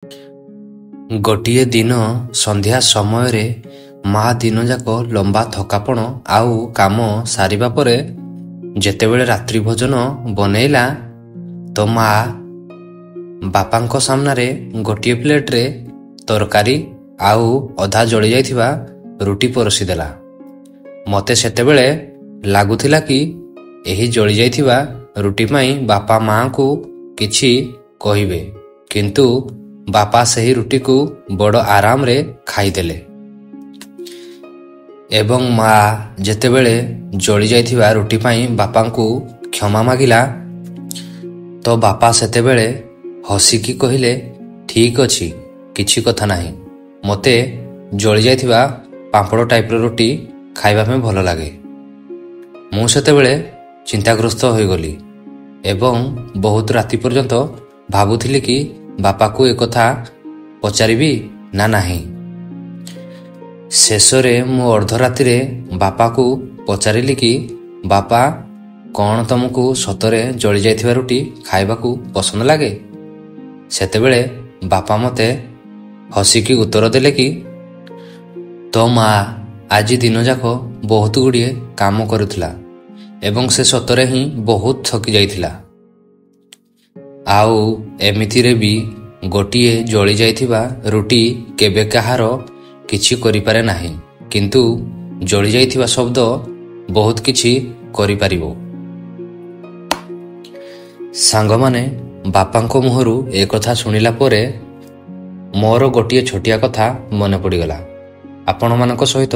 ଗୋଟିଏ ଦିନ ସନ୍ଧ୍ୟା ସମୟରେ ମା ଦିନଯାକ ଲମ୍ବା ଥକାପଣ ଆଉ କାମ ସାରିବା ପରେ ଯେତେବେଳେ ରାତ୍ରି ଭୋଜନ ବନେଇଲା ତ ମା ବାପାଙ୍କ ସାମ୍ନାରେ ଗୋଟିଏ ପ୍ଲେଟରେ ତରକାରୀ ଆଉ ଅଧା ଜଳିଯାଇଥିବା ରୁଟି ପରଷିଦେଲା। ମୋତେ ସେତେବେଳେ ଲାଗୁଥିଲା କି ଏହି ଜଳିଯାଇଥିବା ରୁଟି ପାଇଁ ବାପା ମାଆଙ୍କୁ କିଛି କହିବେ, କିନ୍ତୁ ବାପା ସେହି ରୁଟିକୁ ବଡ଼ ଆରାମରେ ଖାଇଦେଲେ। ଏବଂ ମା ଯେତେବେଳେ ଜଳିଯାଇଥିବା ରୁଟି ପାଇଁ ବାପାଙ୍କୁ କ୍ଷମା ମାଗିଲା ତ ବାପା ସେତେବେଳେ ହସିକି କହିଲେ, ଠିକ୍ ଅଛି, କିଛି କଥା ନାହିଁ, ମୋତେ ଜଳିଯାଇଥିବା ପାମ୍ପଡ଼ ଟାଇପ୍ର ରୁଟି ଖାଇବା ପାଇଁ ଭଲ ଲାଗେ। ମୁଁ ସେତେବେଳେ ଚିନ୍ତାଗ୍ରସ୍ତ ହୋଇଗଲି ଏବଂ ବହୁତ ରାତି ପର୍ଯ୍ୟନ୍ତ ଭାବୁଥିଲି କି ବାପାକୁ ଏକଥା ପଚାରିବି ନା ନାହିଁ। ଶେଷରେ ମୁଁ ଅର୍ଦ୍ଧରାତିରେ ବାପାକୁ ପଚାରିଲି କି ବାପା, କ'ଣ ତମକୁ ସତରେ ଜଳିଯାଇଥିବା ରୁଟି ଖାଇବାକୁ ପସନ୍ଦ ଲାଗେ? ସେତେବେଳେ ବାପା ମୋତେ ହସିକି ଉତ୍ତର ଦେଲେ କି ତୋ ମା ଆଜି ଦିନଯାକ ବହୁତ ଗୁଡ଼ିଏ କାମ କରୁଥିଲା ଏବଂ ସେ ସତରେ ହିଁ ବହୁତ ଥକି ଯାଇଥିଲା। ଆଉ ଏମିତିରେ ବି ଗୋଟିଏ ଜଳିଯାଇଥିବା ରୁଟି କେବେ କାହାର କିଛି କରିପାରେ ନାହିଁ, କିନ୍ତୁ ଜଳିଯାଇଥିବା ଶବ୍ଦ ବହୁତ କିଛି କରିପାରିବ। ସାଙ୍ଗମାନେ ବାପାଙ୍କ ମୁହଁରୁ ଏକଥା ଶୁଣିଲା ପରେ ମୋର ଗୋଟିଏ ଛୋଟିଆ କଥା ମନେ ପଡ଼ିଗଲା, ଆପଣମାନଙ୍କ ସହିତ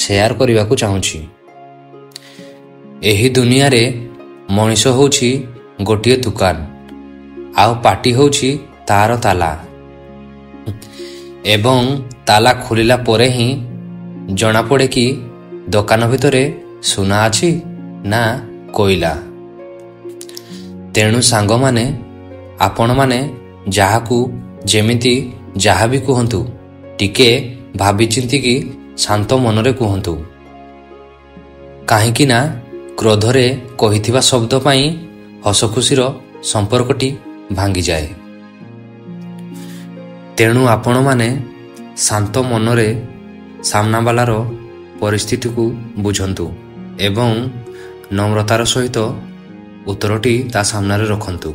ସେୟାର କରିବାକୁ ଚାହୁଁଛି। ଏହି ଦୁନିଆରେ ମଣିଷ ହେଉଛି ଗୋଟିଏ ଦୋକାନ ଆଉ ପାଟି ହେଉଛି ତାର ତାଲା, ଏବଂ ତାଲା ଖୋଲିଲା ପରେ ହିଁ ଜଣାପଡ଼େ କି ଦୋକାନ ଭିତରେ ସୁନା ଅଛି ନା କୋଇଲା। ତେଣୁ ସାଙ୍ଗମାନେ, ଆପଣମାନେ ଯାହାକୁ ଯେମିତି ଯାହା ବି କୁହନ୍ତୁ, ଟିକେ ଭାବିଚିନ୍ତିକି ଶାନ୍ତ ମନରେ କୁହନ୍ତୁ, କାହିଁକି ନା କ୍ରୋଧରେ କହିଥିବା ଶବ୍ଦ ପାଇଁ ହସଖୁସିର ସମ୍ପର୍କଟି ଭାଙ୍ଗିଯାଏ। ତେଣୁ ଆପଣମାନେ ଶାନ୍ତ ମନରେ ସାମ୍ନାବାଲାର ପରିସ୍ଥିତିକୁ ବୁଝନ୍ତୁ ଏବଂ ନମ୍ରତାର ସହିତ ଉତ୍ତରଟି ତା ସାମ୍ନାରେ ରଖନ୍ତୁ।